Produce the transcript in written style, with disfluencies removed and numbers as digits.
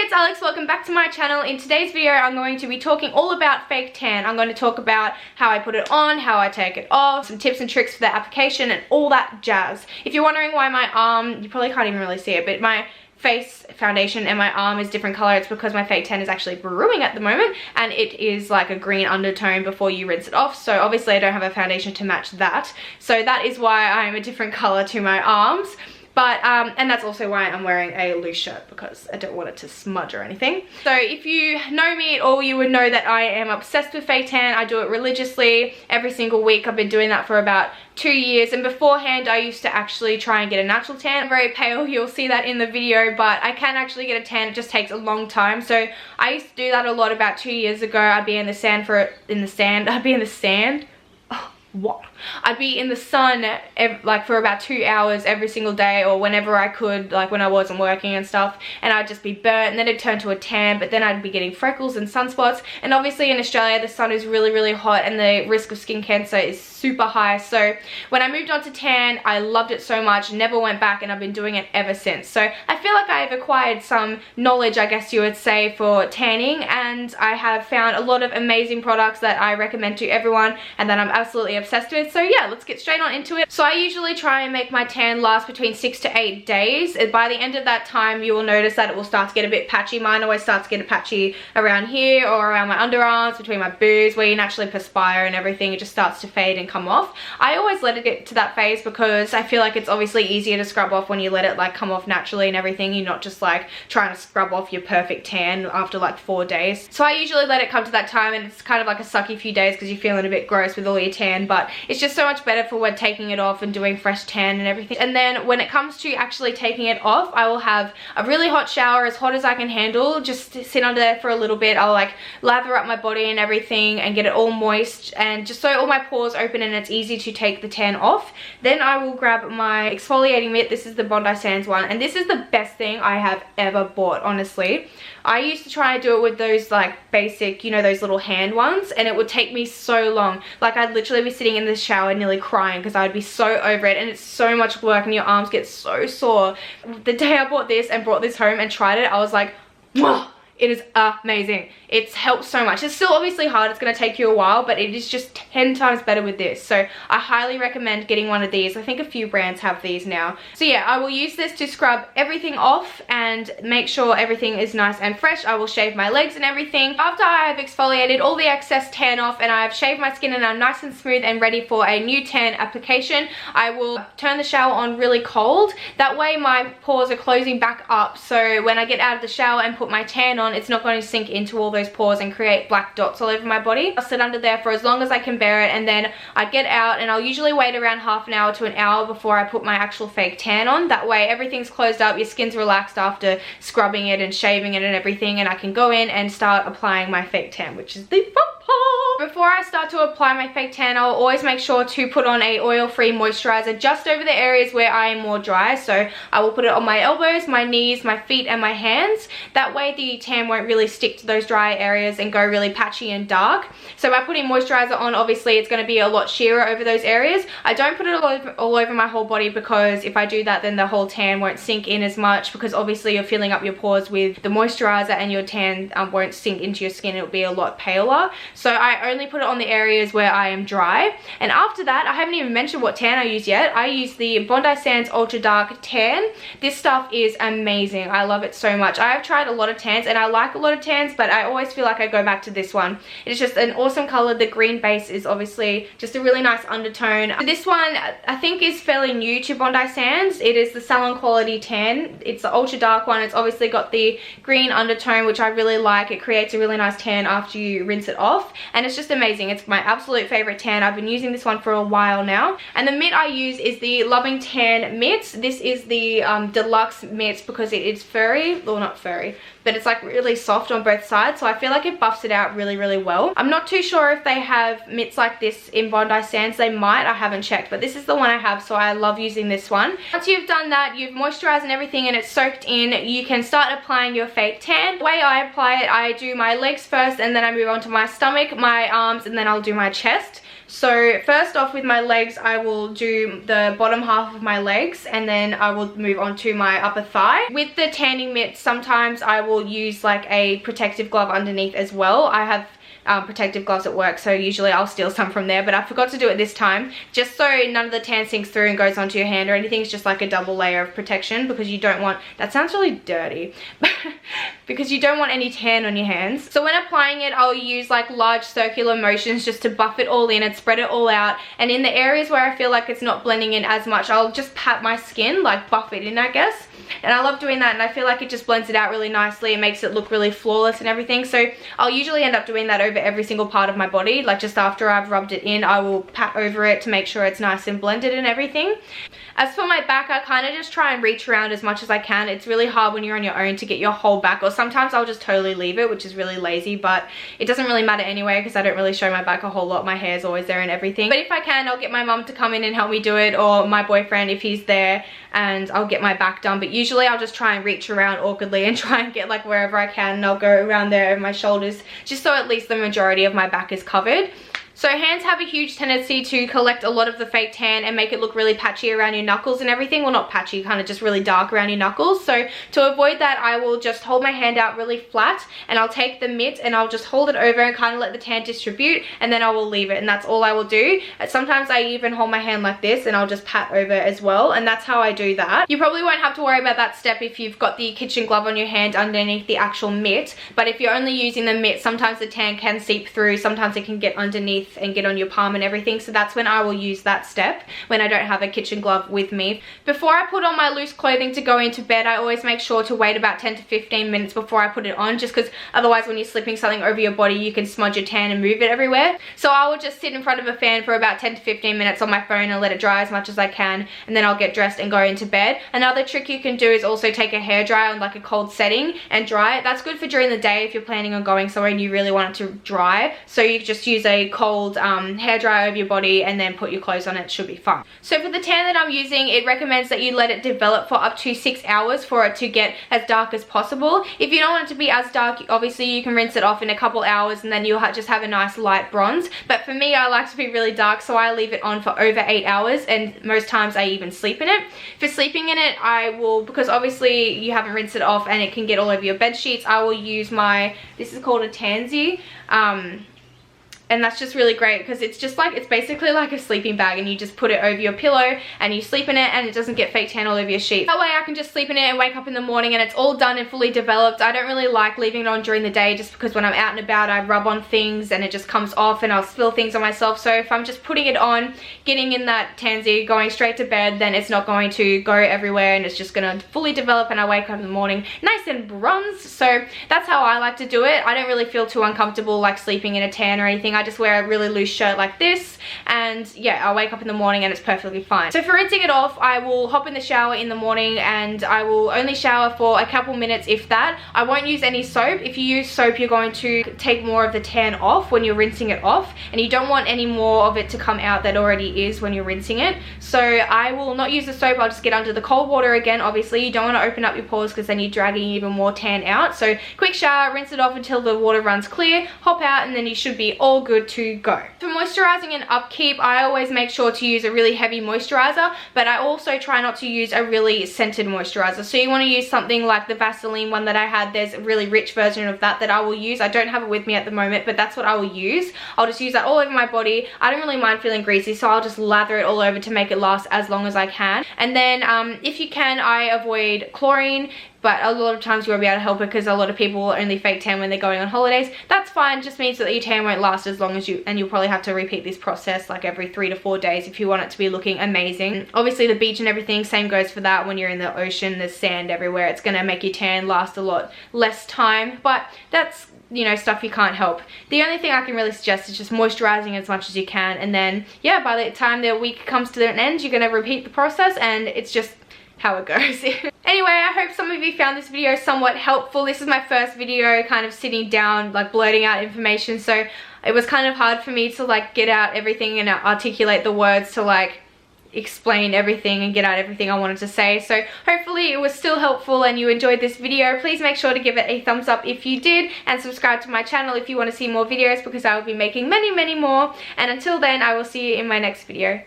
it's Alex, welcome back to my channel. In today's video I'm going to be talking all about fake tan. I'm going to talk about how I put it on, how I take it off, some tips and tricks for the application and all that jazz. If you're wondering why my arm, you probably can't even really see it, but my face foundation and my arm is different color, it's because my fake tan is actually brewing at the moment and it is like a green undertone before you rinse it off, so obviously I don't have a foundation to match that, so that is why I'm a different color to my arms. But, and that's also why I'm wearing a loose shirt, because I don't want it to smudge or anything. So if you know me at all, you would know that I am obsessed with fake tan. I do it religiously every single week. I've been doing that for about 2 years, and beforehand I used to actually try and get a natural tan. I'm very pale, you'll see that in the video, but I can actually get a tan. It just takes a long time. So I used to do that a lot about 2 years ago. I'd be in the sand what? I'd be in the sun like for about 2 hours every single day, or whenever I could, like when I wasn't working and stuff, and I'd just be burnt, and then it'd turn to a tan, but then I'd be getting freckles and sunspots. And obviously in Australia the sun is really hot and the risk of skin cancer is super high. So when I moved on to tan, I loved it so much, never went back, and I've been doing it ever since. So I feel like I've acquired some knowledge, I guess you would say, for tanning, and I have found a lot of amazing products that I recommend to everyone and that I'm absolutely obsessed with. So yeah, let's get straight on into it. So I usually try and make my tan last between 6 to 8 days. And by the end of that time, you will notice that it will start to get a bit patchy. Mine always starts to get patchy around here or around my underarms, between my boobs, where you naturally perspire and everything. It just starts to fade and come off. I always let it get to that phase because I feel like it's obviously easier to scrub off when you let it like come off naturally and everything. You're not just like trying to scrub off your perfect tan after like 4 days. So I usually let it come to that time, and it's kind of like a sucky few days because you're feeling a bit gross with all your tan, but it's just so much better for when taking it off and doing fresh tan and everything. And then when it comes to actually taking it off, I will have a really hot shower, as hot as I can handle, just to sit under there for a little bit. I'll like lather up my body and everything and get it all moist, and just so all my pores open and it's easy to take the tan off. Then I will grab my exfoliating mitt. This is the Bondi Sands one, and this is the best thing I have ever bought, honestly. I used to try and do it with those like basic, you know, those little hand ones, and it would take me so long. Like I'd literally be sitting in the shower nearly crying because I would be so over it, and it's so much work and your arms get so sore. The day I bought this and brought this home and tried it, I was like, whoa, it is amazing. It's helped so much. It's still obviously hard, it's going to take you a while, but it is just 10 times better with this. So I highly recommend getting one of these. I think a few brands have these now. So yeah, I will use this to scrub everything off and make sure everything is nice and fresh. I will shave my legs and everything. After I have exfoliated all the excess tan off and I have shaved my skin and I'm nice and smooth and ready for a new tan application, I will turn the shower on really cold. That way my pores are closing back up, so when I get out of the shower and put my tan on, it's not going to sink into all those pores and create black dots all over my body. I'll sit under there for as long as I can bear it, and then I get out, and I'll usually wait around half an hour to an hour before I put my actual fake tan on. That way everything's closed up, your skin's relaxed after scrubbing it and shaving it and everything, and I can go in and start applying my fake tan, which is the fun part. Before I start to apply my fake tan, I'll always make sure to put on a oil-free moisturizer just over the areas where I am more dry. So I will put it on my elbows, my knees, my feet and my hands. That way the tan won't really stick to those dry areas and go really patchy and dark. So by putting moisturizer on, obviously it's going to be a lot sheerer over those areas. I don't put it all over my whole body, because if I do that then the whole tan won't sink in as much, because obviously you're filling up your pores with the moisturizer and your tan won't sink into your skin. It'll be a lot paler. So I only put it on the areas where I am dry. And after that, I haven't even mentioned what tan I use yet. I use the Bondi Sands Ultra Dark Tan. This stuff is amazing. I love it so much. I have tried a lot of tans and I like a lot of tans, but I always feel like I go back to this one. It's just an awesome color. The green base is obviously just a really nice undertone. This one I think is fairly new to Bondi Sands. It is the Salon Quality Tan. It's the ultra dark one. It's obviously got the green undertone, which I really like. It creates a really nice tan after you rinse it off, and it's just amazing. It's my absolute favorite tan. I've been using this one for a while now. And the mitt I use is the Loving Tan mitt. This is the deluxe mitt because it is furry, well not furry, but it's like really soft on both sides, so I feel like it buffs it out really well. I'm not too sure if they have mitts like this in Bondi Sands. They might, I haven't checked, but this is the one I have, so I love using this one. Once you've done that, you've moisturized and everything and it's soaked in, you can start applying your fake tan. The way I apply it, I do my legs first and then I move on to my stomach stomach, my arms, and then I'll do my chest. So first off with my legs, I will do the bottom half of my legs, and then I will move on to my upper thigh. With the tanning mitts, sometimes I will use like a protective glove underneath as well. I have protective gloves at work, so usually I'll steal some from there, but I forgot to do it this time, just so none of the tan sinks through and goes onto your hand or anything. It's just like a double layer of protection, because you don't want, that sounds really dirty, because you don't want any tan on your hands. So when applying it, I'll use like large circular motions just to buff it all in and spread it all out, and in the areas where I feel like it's not blending in as much, I'll just pat my skin, like buff it in, I guess. And I love doing that, and I feel like it just blends it out really nicely. It makes it look really flawless and everything. So I'll usually end up doing that over every single part of my body. Like just after I've rubbed it in, I will pat over it to make sure it's nice and blended and everything. As for my back, I kind of just try and reach around as much as I can. It's really hard when you're on your own to get your whole back, or sometimes I'll just totally leave it, which is really lazy, but it doesn't really matter anyway because I don't really show my back a whole lot. My hair's always there and everything. But if I can, I'll get my mum to come in and help me do it, or my boyfriend if he's there, and I'll get my back done. But usually I'll just try and reach around awkwardly and try and get like wherever I can, and I'll go around there over my shoulders just so at least the majority of my back is covered. So hands have a huge tendency to collect a lot of the fake tan and make it look really patchy around your knuckles and everything. Well, not patchy, kind of just really dark around your knuckles. So to avoid that, I will just hold my hand out really flat, and I'll take the mitt and I'll just hold it over and kind of let the tan distribute, and then I will leave it, and that's all I will do. Sometimes I even hold my hand like this and I'll just pat over as well, and that's how I do that. You probably won't have to worry about that step if you've got the kitchen glove on your hand underneath the actual mitt, but if you're only using the mitt, sometimes the tan can seep through, sometimes it can get underneath and get on your palm and everything. So that's when I will use that step, when I don't have a kitchen glove with me. Before I put on my loose clothing to go into bed, I always make sure to wait about 10 to 15 minutes before I put it on, just because otherwise when you're slipping something over your body, you can smudge your tan and move it everywhere. So I will just sit in front of a fan for about 10 to 15 minutes on my phone and let it dry as much as I can, and then I'll get dressed and go into bed. Another trick you can do is also take a hairdryer on like a cold setting and dry it. That's good for during the day if you're planning on going somewhere and you really want it to dry. So you just use a cold hairdryer over your body and then put your clothes on. It should be fine. So for the tan that I'm using, it recommends that you let it develop for up to 6 hours for it to get as dark as possible. If you don't want it to be as dark, obviously you can rinse it off in a couple hours and then you'll just have a nice light bronze. But for me, I like to be really dark, so I leave it on for over 8 hours, and most times I even sleep in it. For sleeping in it, I will, because obviously you haven't rinsed it off and it can get all over your bed sheets, I will use my, this is called a tansy. And that's just really great because it's just like, it's basically like a sleeping bag, and you just put it over your pillow and you sleep in it, and it doesn't get fake tan all over your sheet. That way I can just sleep in it and wake up in the morning and it's all done and fully developed. I don't really like leaving it on during the day, just because when I'm out and about I rub on things and it just comes off and I'll spill things on myself. So if I'm just putting it on, getting in that tansy, going straight to bed, then it's not going to go everywhere and it's just going to fully develop, and I wake up in the morning nice and bronzed. So that's how I like to do it. I don't really feel too uncomfortable like sleeping in a tan or anything. I just wear a really loose shirt like this, and yeah, I'll wake up in the morning and it's perfectly fine. So for rinsing it off, I will hop in the shower in the morning, and I will only shower for a couple minutes, if that. I won't use any soap. If you use soap, you're going to take more of the tan off when you're rinsing it off, and you don't want any more of it to come out that already is when you're rinsing it. So I will not use the soap. I'll just get under the cold water again. Obviously you don't want to open up your pores because then you're dragging even more tan out. So quick shower, rinse it off until the water runs clear, hop out, and then you should be all good to go. For moisturizing and upkeep, I always make sure to use a really heavy moisturizer, but I also try not to use a really scented moisturizer. So you want to use something like the Vaseline one that I had. There's a really rich version of that I will use. I don't have it with me at the moment, but that's what I will use. I'll just use that all over my body. I don't really mind feeling greasy, so I'll just lather it all over to make it last as long as I can. And then if you can, I avoid chlorine, but a lot of times you won't be able to help it because a lot of people only fake tan when they're going on holidays. That's fine, just means that your tan won't last as long as you, and you'll probably have to repeat this process like every 3 to 4 days if you want it to be looking amazing. Obviously the beach and everything, same goes for that. When you're in the ocean, there's sand everywhere. It's gonna make your tan last a lot less time, but that's, you know, stuff you can't help. The only thing I can really suggest is just moisturizing as much as you can, and then yeah, by the time the week comes to an end, you're gonna repeat the process, and it's just how it goes. Anyway, I hope some of you found this video somewhat helpful. This is my first video kind of sitting down, like blurting out information, so it was kind of hard for me to like get out everything and articulate the words to like explain everything and get out everything I wanted to say. So hopefully it was still helpful and you enjoyed this video. Please make sure to give it a thumbs up if you did, and subscribe to my channel if you want to see more videos, because I will be making many more. And until then, I will see you in my next video.